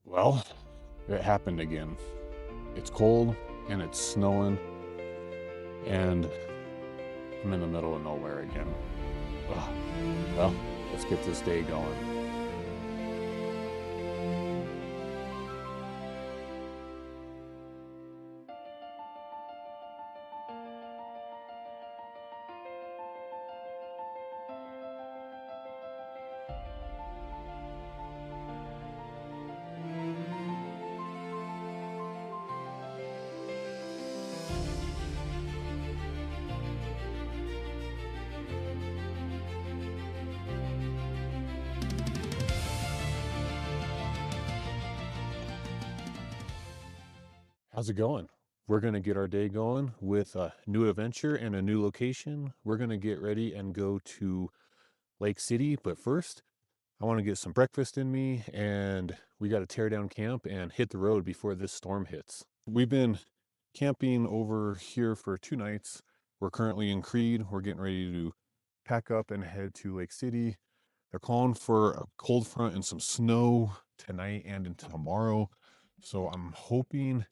Well, it happened again. It's cold and it's snowing, and I'm in the middle of nowhere again. Ugh. Well, let's get this day going. How's it going? We're going to get our day going with a new adventure and a new location. We're going to get ready and go to Lake City, but first, I want to get some breakfast in me, and we got to tear down camp and hit the road before this storm hits. We've been camping over here for 2 nights. We're currently in Creede. We're getting ready to pack up and head to Lake City. They're calling for a cold front and some snow tonight and into tomorrow. So I'm hoping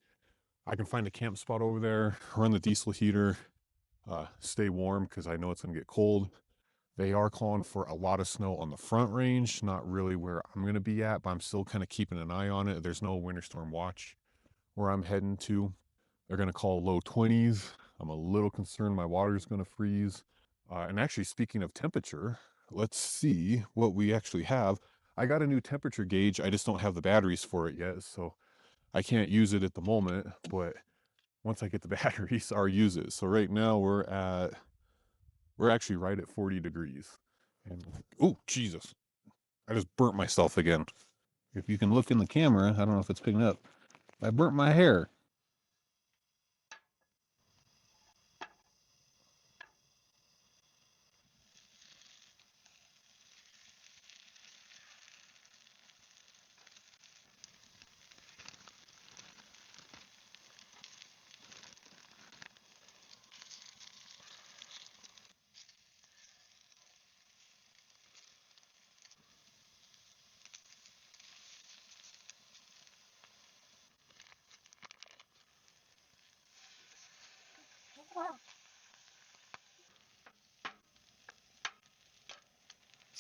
I can find a camp spot over there, run the diesel heater, stay warm because I know it's going to get cold. They are calling for a lot of snow on the front range, not really where I'm going to be at, but I'm still kind of keeping an eye on it. There's no winter storm watch where I'm heading to. They're going to call low 20s. I'm a little concerned my water is going to freeze. And actually, speaking of temperature, let's see what we actually have. I got a new temperature gauge. I just don't have the batteries for it yet, so I can't use it at the moment. But once I get the batteries, I'll use it. So right now we're actually right at 40 degrees. And oh, Jesus. I just burnt myself again. If you can look in the camera, I don't know if it's picking up. I burnt my hair.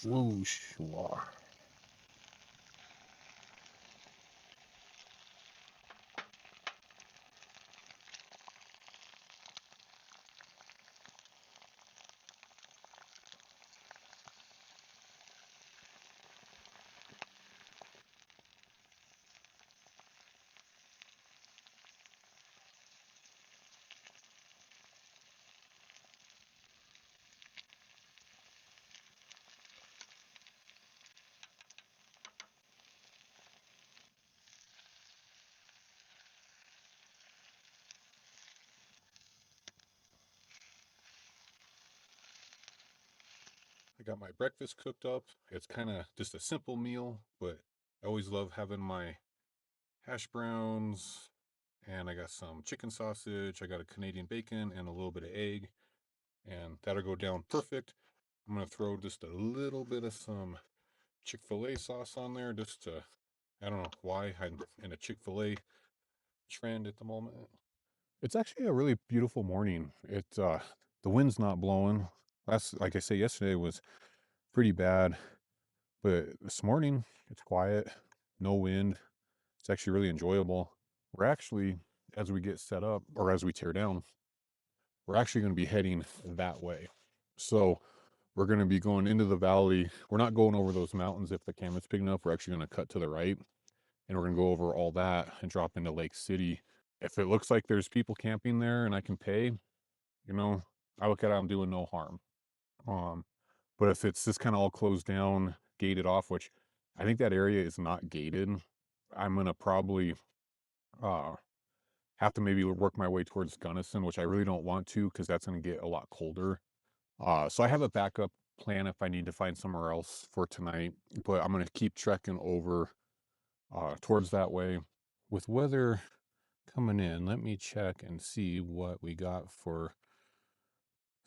Whoosh. I got my breakfast cooked up. It's kind of just a simple meal, but I always love having my hash browns, and I got some chicken sausage. I got a Canadian bacon and a little bit of egg, and that'll go down perfect. I'm going to throw just a little bit of some Chick-fil-A sauce on there just to, I don't know why I'm in a Chick-fil-A trend at the moment. It's actually a really beautiful morning. The wind's not blowing. Like I say, yesterday was pretty bad, but this morning it's quiet, no wind. It's actually really enjoyable. We're actually, as we get set up or as we tear down, we're actually going to be heading that way. So we're going to be going into the valley. We're not going over those mountains if the camera's picking up. We're actually going to cut to the right, and we're going to go over all that and drop into Lake City. If it looks like there's people camping there and I can pay, you know, I look at it, I'm doing no harm. Um, but if it's just kind of all closed down, gated off, which I think that area is not gated, I'm gonna probably uh have to maybe work my way towards Gunnison, which I really don't want to because that's gonna get a lot colder. So I have a backup plan if I need to find somewhere else for tonight, but I'm gonna keep trekking over towards that way. With weather coming in, let me check and see what we got for.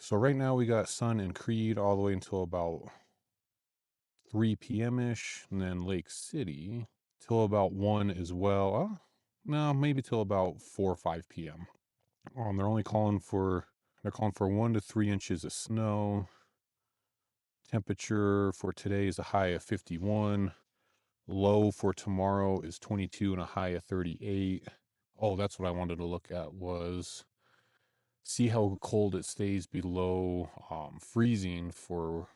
So right now we got sun and Creede all the way until about 3 p.m. ish, and then Lake City. till about 1 as well. No, maybe till about 4 or 5 p.m. They're calling for 1 to 3 inches of snow. Temperature for today is a high of 51. Low for tomorrow is 22 and a high of 38. Oh, that's what I wanted to look at, was see how cold it stays below freezing for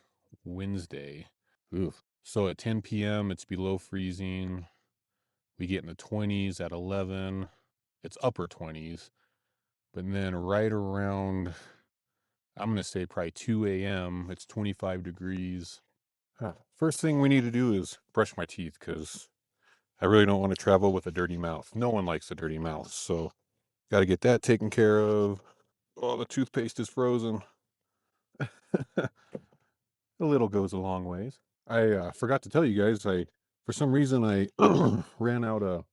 Wednesday. Oof. So at 10 p.m. it's below freezing. We get in the 20s at 11. It's upper 20s. But then right around, I'm going to say probably 2 a.m., it's 25 degrees. First thing we need to do is brush my teeth, because I really don't want to travel with a dirty mouth. No one likes a dirty mouth, so got to get that taken care of. Oh, the toothpaste is frozen. A little goes a long ways. I forgot to tell you guys, for some reason I ran out of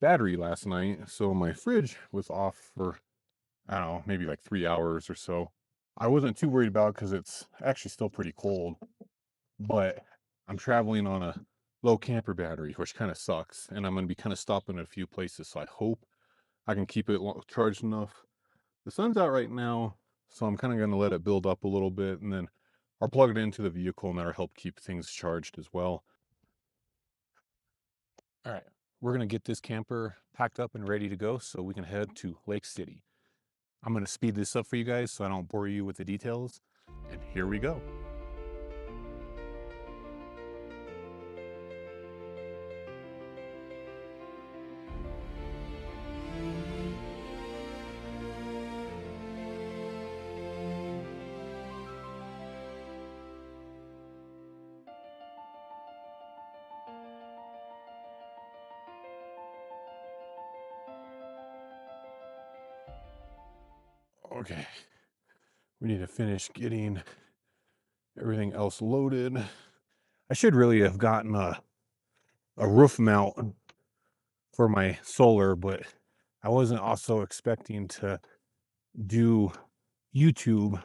battery last night, so my fridge was off for, I don't know, maybe like 3 hours or so. I wasn't too worried about it because it's actually still pretty cold, but I'm traveling on a low camper battery, which kind of sucks, and I'm going to be kind of stopping at a few places, so I hope I can keep it charged enough. The sun's out right now, so I'm kind of going to let it build up a little bit, and then I'll plug it into the vehicle, and that'll help keep things charged as well. All right, we're going to get this camper packed up and ready to go so we can head to Lake City. I'm going to speed this up for you guys so I don't bore you with the details, and here we go. Okay, we need to finish getting everything else loaded. I should really have gotten a roof mount for my solar, but I wasn't also expecting to do YouTube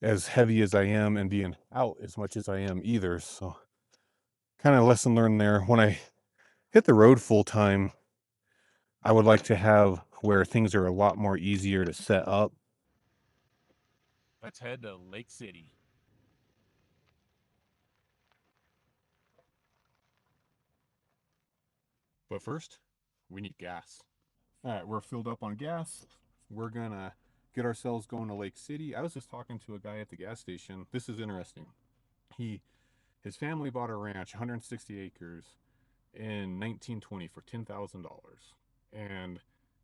as heavy as I am and being out as much as I am either. So kind of lesson learned there. When I hit the road full time, I would like to have where things are a lot more easier to set up. Let's head to Lake City. But first, we need gas. All right, we're filled up on gas. We're gonna get ourselves going to Lake City. I was just talking to a guy at the gas station. This is interesting. His family bought a ranch, 160 acres, in 1920 for $10,000. And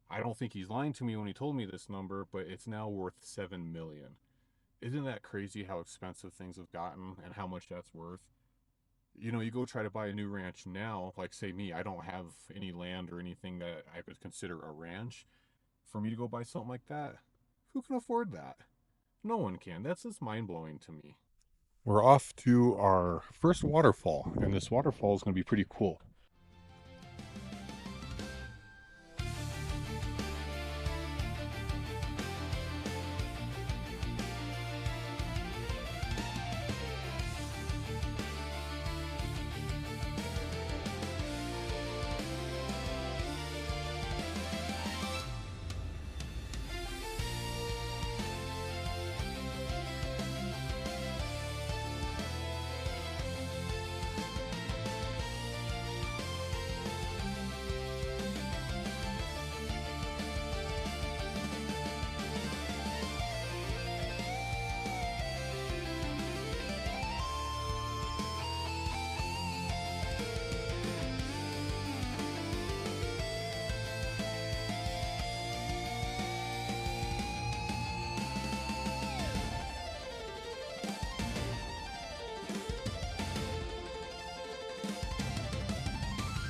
I don't think he's lying to me when he told me this number, but it's now worth $7 million. Isn't that crazy how expensive things have gotten and how much that's worth? You know, you go try to buy a new ranch now, like say me, I don't have any land or anything that I could consider a ranch. For me to go buy something like that, who can afford that? No one can. That's just mind blowing to me. We're off to our first waterfall, and this waterfall is going to be pretty cool.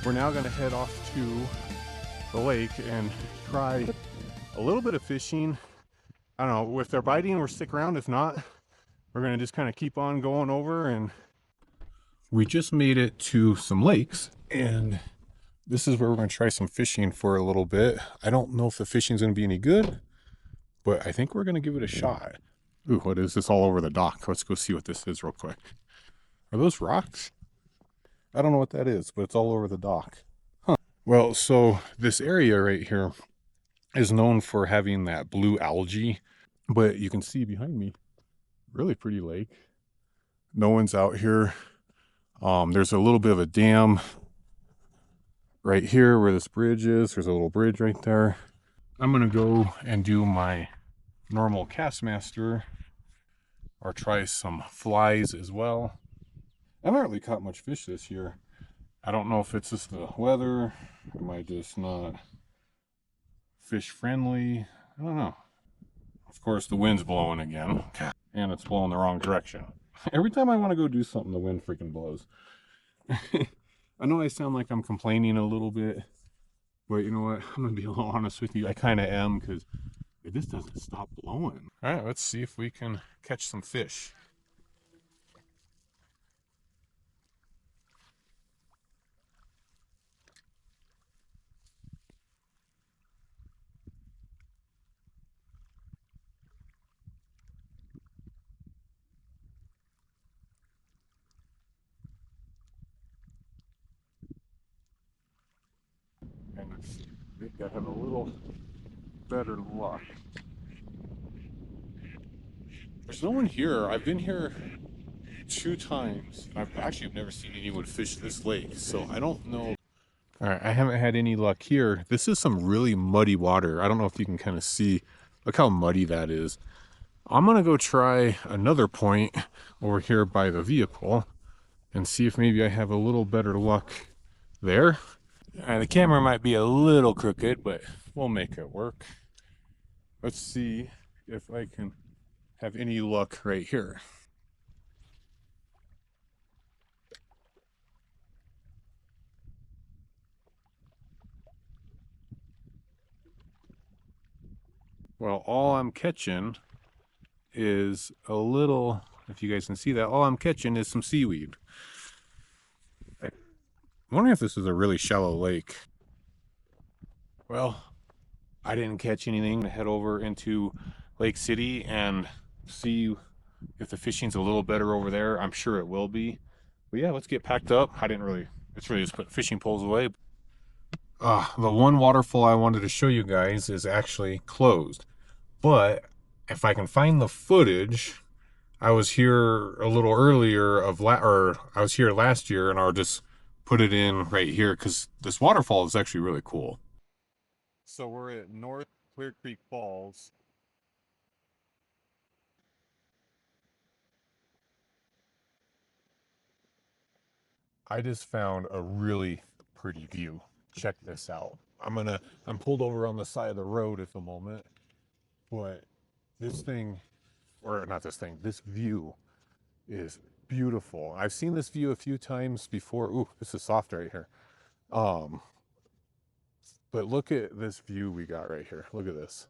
We're now going to head off to the lake and try a little bit of fishing. I don't know, if they're biting, we'll stick around. If not, we're going to just kind of keep on going over. And we just made it to some lakes, and this is where we're going to try some fishing for a little bit. I don't know if the fishing's going to be any good, but I think we're going to give it a shot. Ooh, what is this all over the dock? Let's go see what this is real quick. Are those rocks? I don't know what that is, but it's all over the dock. Huh. Well, so this area right here is known for having that blue algae, but you can see behind me, really pretty lake. No one's out here. There's a little bit of a dam right here where this bridge is. There's a little bridge right there. I'm gonna go and do my normal Castmaster or try some flies as well. I haven't really caught much fish this year. I don't know if it's just the weather. Am I just not fish friendly? I don't know. Of course, the wind's blowing again, and it's blowing the wrong direction. Every time I want to go do something, the wind freaking blows. I know I sound like I'm complaining a little bit, but you know what? I'm gonna be a little honest with you. I kind of am, because it just doesn't stop blowing. All right, let's see if we can catch some fish. And let's see, I think I have a little better luck. There's no one here. I've been here 2 times. I've actually never seen anyone fish this lake, so I don't know. All right, I haven't had any luck here. This is some really muddy water. I don't know if you can kind of see. Look how muddy that is. I'm gonna go try another point over here by the vehicle and see if maybe I have a little better luck there. The camera might be a little crooked, but we'll make it work. Let's see if I can have any luck right here. Well, all I'm catching is a little, if you guys can see that, all I'm catching is some seaweed. I'm wondering if this is a really shallow lake. Well, I didn't catch anything. To head over into Lake City and see if the fishing's a little better over there. I'm sure it will be. But yeah, let's get packed up. It's really just put fishing poles away. The one waterfall I wanted to show you guys is actually closed. But if I can find the footage, I was here a little earlier or I was here last year, and I'll just put it in right here because this waterfall is actually really cool. So we're at North Clear Creek Falls. I just found a really pretty view. Check this out. I'm pulled over on the side of the road at the moment, but this thing, or not this thing, this view is beautiful. I've seen this view a few times before. Ooh, this is soft right here. Um, but look at this view we got right here. Look at this.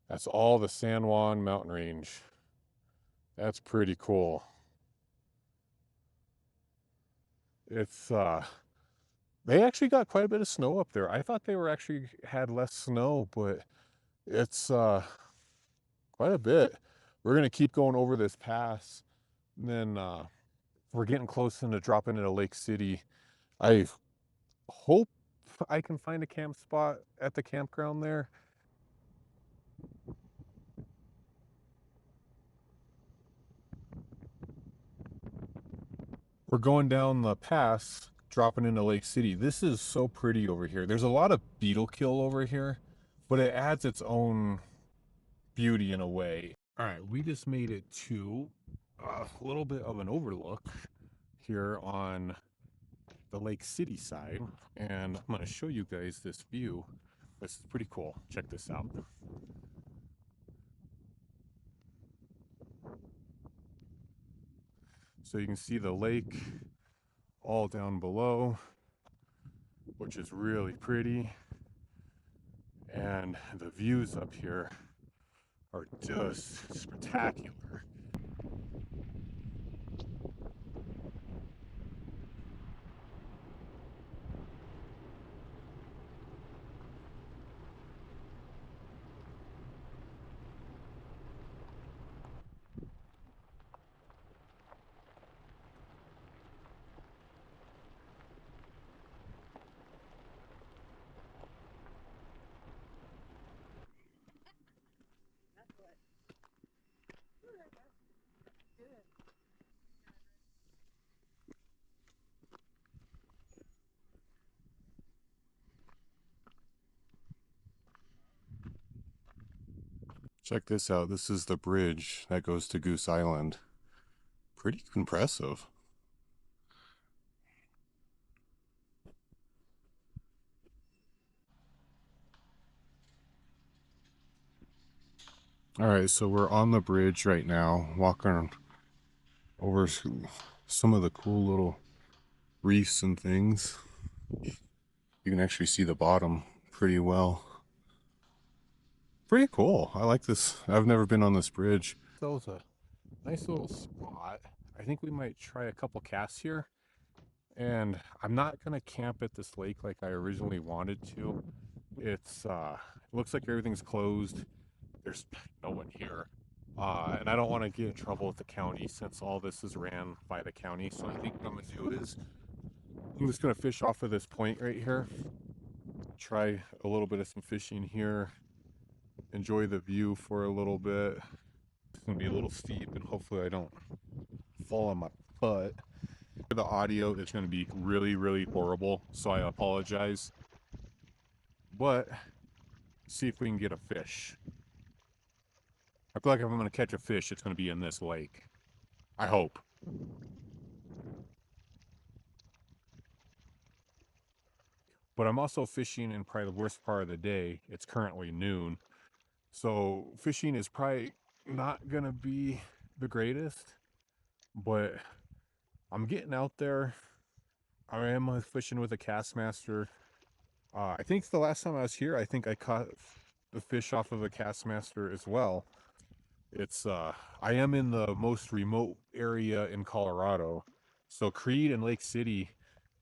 That's all the San Juan mountain range. That's pretty cool. It's they actually got quite a bit of snow up there. I thought they were actually had less snow, but it's quite a bit. We're gonna keep going over this pass, and then we're getting close into dropping into Lake City. I hope I can find a camp spot at the campground there. We're going down the pass, dropping into Lake City. This is so pretty over here. There's a lot of beetle kill over here, but it adds its own beauty in a way. All right, we just made it to a little bit of an overlook here on the Lake City side, and I'm going to show you guys this view. This is pretty cool. Check this out. So you can see the lake all down below, which is really pretty. And the views up here are just spectacular. Check this out. This is the bridge that goes to Goose Island. Pretty impressive. All right, so we're on the bridge right now, walking over some of the cool little reefs and things. You can actually see the bottom pretty well. Pretty cool. I like this. I've never been on this bridge. That was a nice little spot. I think we might try a couple casts here. And I'm not gonna camp at this lake like I originally wanted to. It looks like everything's closed. There's no one here. And I don't want to get in trouble with the county since all this is ran by the county. So I think what I'm gonna do is I'm just gonna fish off of this point right here. Try a little bit of some fishing here. Enjoy the view for a little bit. It's gonna be a little steep and hopefully I don't fall on my butt. The audio is gonna be really, really horrible, so I apologize. But see if we can get a fish. I feel like if I'm gonna catch a fish, it's gonna be in this lake. I hope. But I'm also fishing in probably the worst part of the day. It's currently noon. So fishing is probably not gonna be the greatest, but I'm getting out there. I am fishing with a cast master. I think the last time I was here, I think I caught the fish off of a cast master as well. It's I am in the most remote area in Colorado. So Creede and Lake City,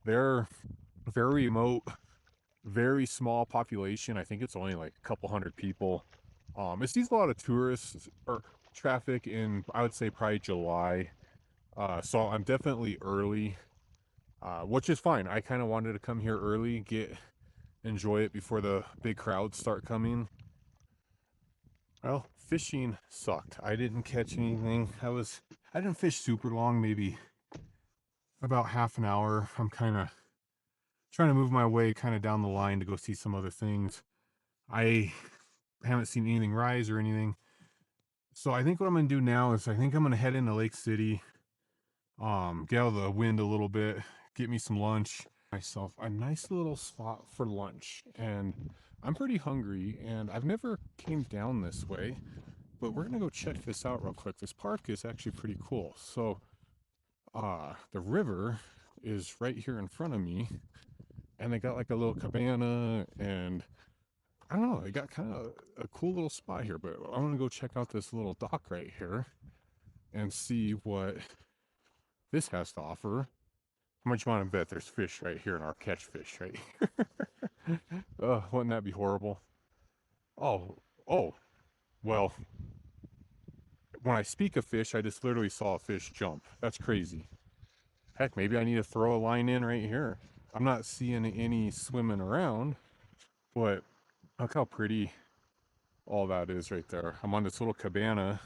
they're very remote, very small population. I think it's only like a couple hundred people. It sees a lot of tourists or traffic in, I would say, probably July. So I'm definitely early, which is fine. I kind of wanted to come here early, enjoy it before the big crowds start coming. Well, fishing sucked. I didn't catch anything. I didn't fish super long, maybe about half an hour. I'm kind of trying to move my way kind of down the line to go see some other things. I haven't seen anything rise or anything. So I think what I'm gonna do now is I think I'm gonna head into Lake City, get out of the wind a little bit, get me some lunch, myself a nice little spot for lunch. And I'm pretty hungry and I've never came down this way, but we're gonna go check this out real quick. This park is actually pretty cool. So the river is right here in front of me and they got like a little cabana and I don't know, they got kind of a cool little spot here, but I'm gonna go check out this little dock right here and see what this has to offer. How much you want to bet there's fish right here in our catch fish right here? Wouldn't that be horrible? Oh, oh, well, when I speak of fish, I just literally saw a fish jump. That's crazy. Heck, maybe I need to throw a line in right here. I'm not seeing any swimming around, but look how pretty all that is right there. I'm on this little cabana,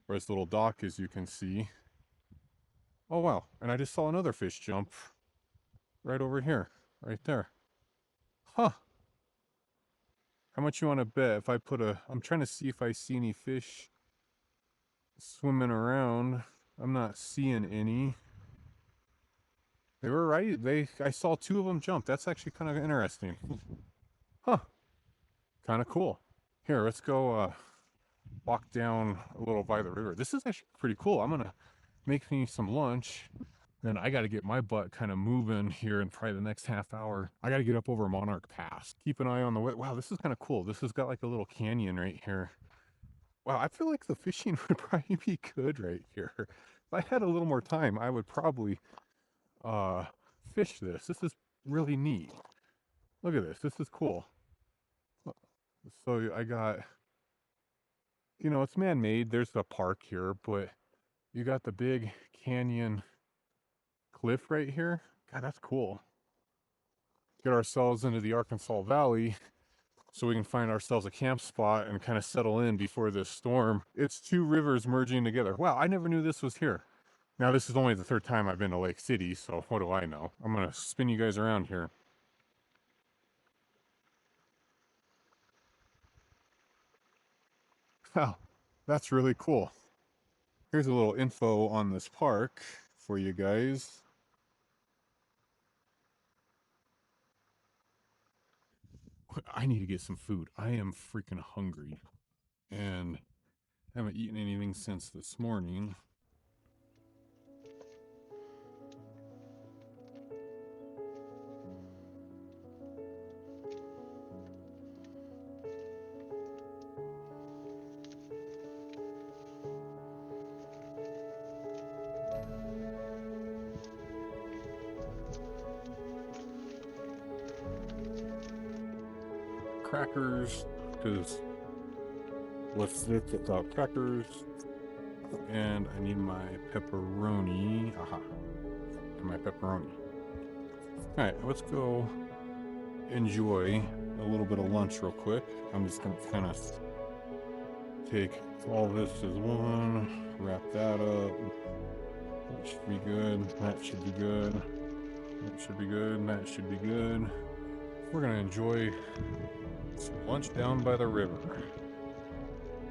or this little dock, as you can see. Oh, wow. And I just saw another fish jump right over here, right there. Huh. How much you want to bet if I I'm trying to see if I see any fish swimming around. I'm not seeing any. They were right. I saw two of them jump. That's actually kind of interesting. Huh. Kind of cool. Here, let's go walk down a little by the river. This is actually pretty cool. I'm gonna make me some lunch. Then I got to get my butt kind of moving here in probably the next half hour. I got to get up over Monarch Pass. Keep an eye on the way. Wow, this is kind of cool. This has got like a little canyon right here. Wow, I feel like the fishing would probably be good right here. If I had a little more time, I would probably fish this. This is really neat. Look at this. This is cool. So I got, it's man-made. There's the park here, but you got the big canyon cliff right here. God, that's cool. Get ourselves into the Arkansas Valley so we can find ourselves a camp spot and kind of settle in before this storm. It's two rivers merging together. Wow, I never knew this was here. Now, this is only the third time I've been to Lake City, so what do I know? I'm going to spin you guys around here. Wow, that's really cool. Here's a little info on this park for you guys. I need to get some food. I am freaking hungry and haven't eaten anything since this morning. Crackers, because what's this without crackers? And I need my pepperoni. Aha, and my pepperoni. All right, let's go enjoy a little bit of lunch real quick. I'm just gonna kind of take all this as one, wrap that up. That should be good. That should be good. That should be good. That should be good. We're gonna enjoy some lunch down by the river.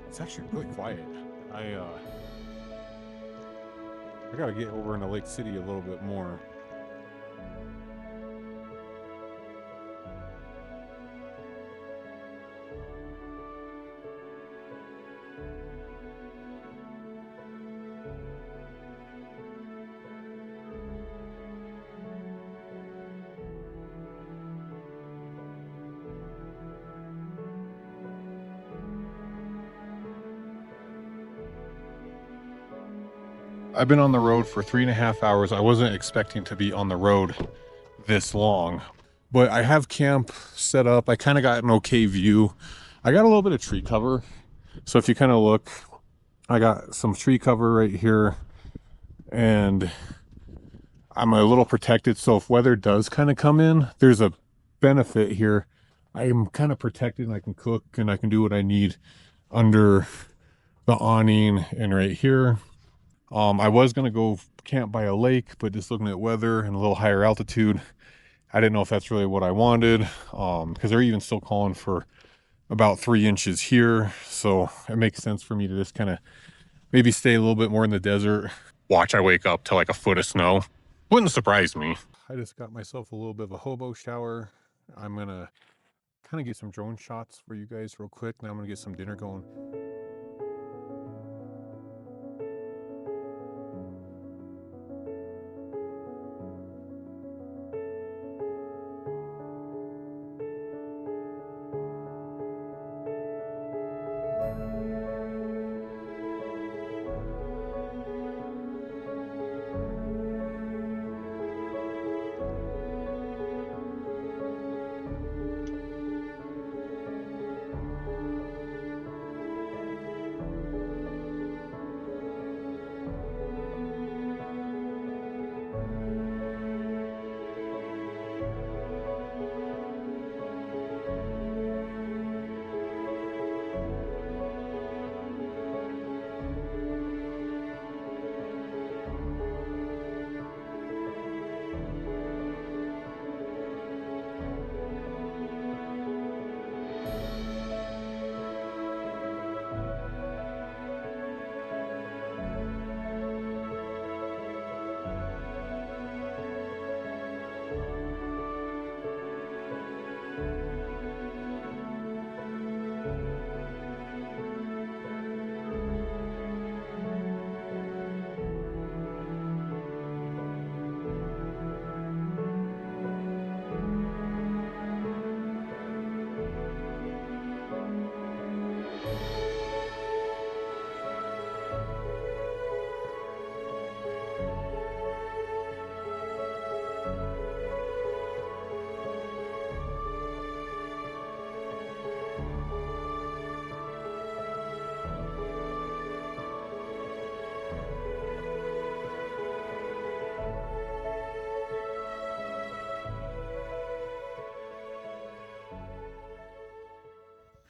It's actually really quiet. I gotta get over into Lake City a little bit more. I've been on the road for 3.5 hours. I wasn't expecting to be on the road this long, but I have camp set up. I kind of got an okay view. I got a little bit of tree cover. So if you kind of look, I got some tree cover right here and I'm a little protected. So if weather does kind of come in, there's a benefit here. I am kind of protected and I can cook and I can do what I need under the awning and right here. I was going to go camp by a lake, but just looking at weather and a little higher altitude, I didn't know if that's really what I wanted. Because they're even still calling for about 3 inches here. So it makes sense for me to just kind of maybe stay a little bit more in the desert. Watch, I wake up to like a foot of snow. Wouldn't surprise me. I just got myself a little bit of a hobo shower. I'm going to kind of get some drone shots for you guys real quick. Now I'm going to get some dinner going.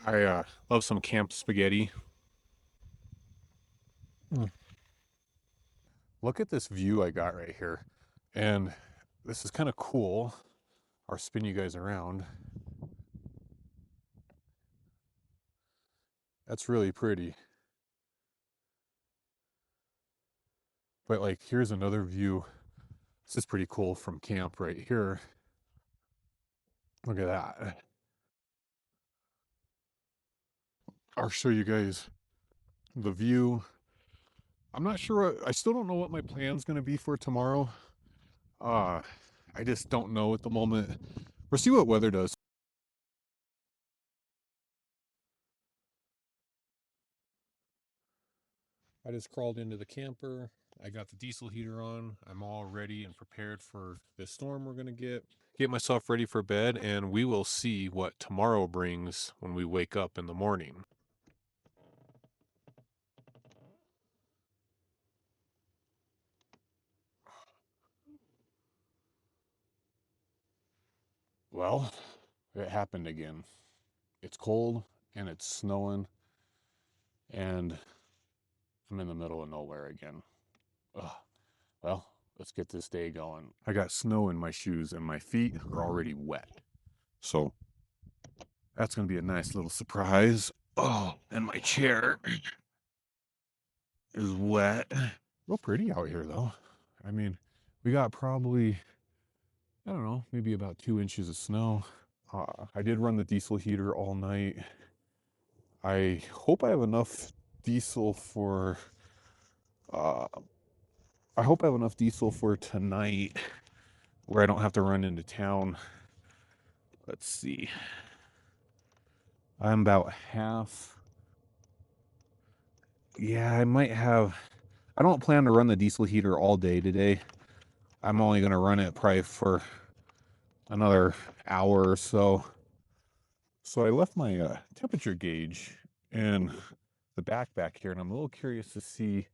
I love some camp spaghetti. Look at this view I got right here. And this is kind of cool. I'll spin you guys around. That's really pretty. But like, here's another view. This is pretty cool from camp right here. Look at that. I'll show you guys the view. I'm not sure. I still don't know what my plan's going to be for tomorrow. Uh, I just don't know at the moment. We'll see what weather does. I just crawled into the camper. I got the diesel heater on. I'm all ready and prepared for this storm we're going to get. Get myself ready for bed, and we will see what tomorrow brings when we wake up in the morning. Well, it happened again. It's cold and it's snowing, and I'm in the middle of nowhere again. Ugh. Well, let's get this day going. I got snow in my shoes and my feet are already wet. So that's going to be a nice little surprise. Oh, and my chair is wet. Real pretty out here, though. I mean, we got probably, I don't know, maybe about 2 inches of snow. I did run the diesel heater all night. I hope I have enough diesel for, uh, I hope I have enough diesel for tonight where I don't have to run into town. Let's see. I'm about half. Yeah, I might have. I don't plan to run the diesel heater all day today. I'm only going to run it probably for another hour or so. So I left my temperature gauge in the back here, and I'm a little curious to see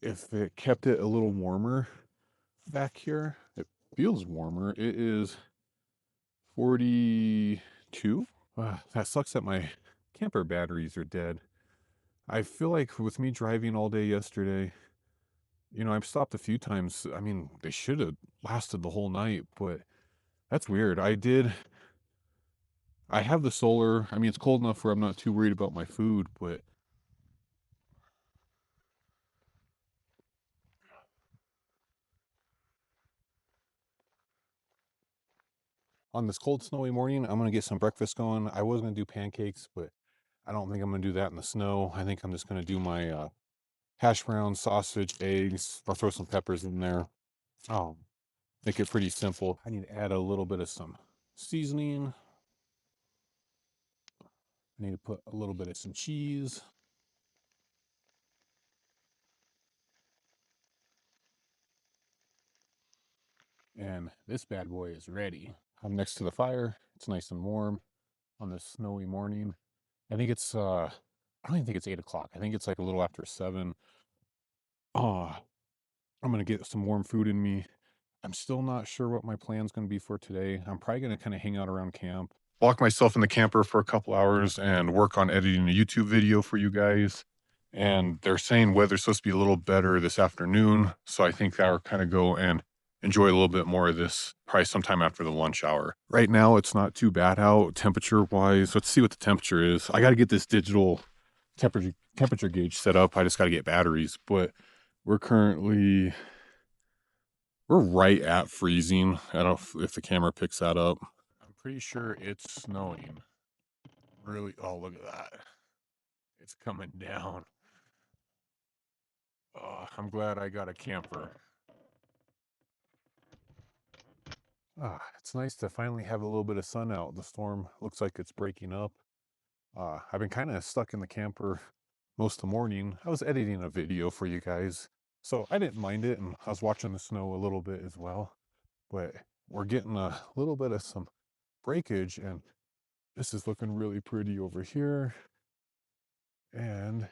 if it kept it a little warmer back here. It feels warmer. It is 42. That sucks that my camper batteries are dead. I feel like with me driving all day yesterday, I've stopped a few times. I mean, they should have lasted the whole night, but that's weird. I have the solar. I mean, it's cold enough where I'm not too worried about my food, but on this cold, snowy morning, I'm going to get some breakfast going. I was going to do pancakes, but I don't think I'm going to do that in the snow. I think I'm just going to do my hash browns, sausage, eggs. I'll throw some peppers in there. Oh, make it pretty simple. I need to add a little bit of some seasoning. I need to put a little bit of some cheese. And this bad boy is ready. I'm next to the fire. It's nice and warm on this snowy morning. I think it's I don't even think it's 8 o'clock. I think it's like a little after 7. Oh, I'm gonna get some warm food in me. I'm still not sure what my plan's gonna be for today. I'm probably gonna kind of hang out around camp, lock myself in the camper for a couple hours and work on editing a YouTube video for you guys. And they're saying weather's supposed to be a little better this afternoon. So I think I'll kind of go and enjoy a little bit more of this probably sometime after the lunch hour. Right now, it's not too bad out temperature wise. Let's see what the temperature is. I got to get this digital temperature gauge set up. I just got to get batteries, but we're right at freezing. I don't know if the camera picks that up. I'm pretty sure it's snowing. Really, oh, look at that. It's coming down. Oh, I'm glad I got a camper. It's nice to finally have a little bit of sun out. The storm looks like it's breaking up. I've been kind of stuck in the camper most of the morning. I was editing a video for you guys, so I didn't mind it, and I was watching the snow a little bit as well. But we're getting a little bit of some breakage, and this is looking really pretty over here. And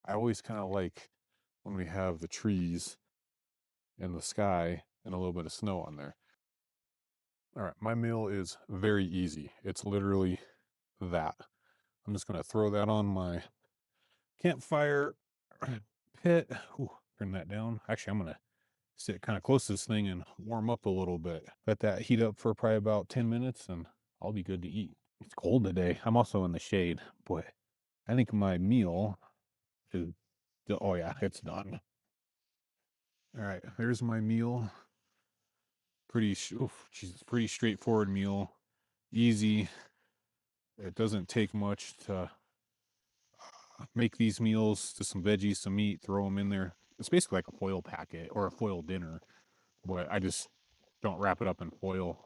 I always kind of like when we have the trees in the sky and a little bit of snow on there. All right, my meal is very easy. It's literally that. I'm just going to throw that on my campfire pit. Ooh, turn that down. Actually, I'm going to sit kind of close to this thing and warm up a little bit. Let that heat up for probably about 10 minutes and I'll be good to eat. It's cold today. I'm also in the shade. Boy, I think my meal is, oh yeah, it's done. All right, there's my meal. Pretty straightforward meal. Easy. It doesn't take much to make these meals. Just some veggies, some meat, throw them in there. It's basically like a foil packet or a foil dinner, but I just don't wrap it up in foil.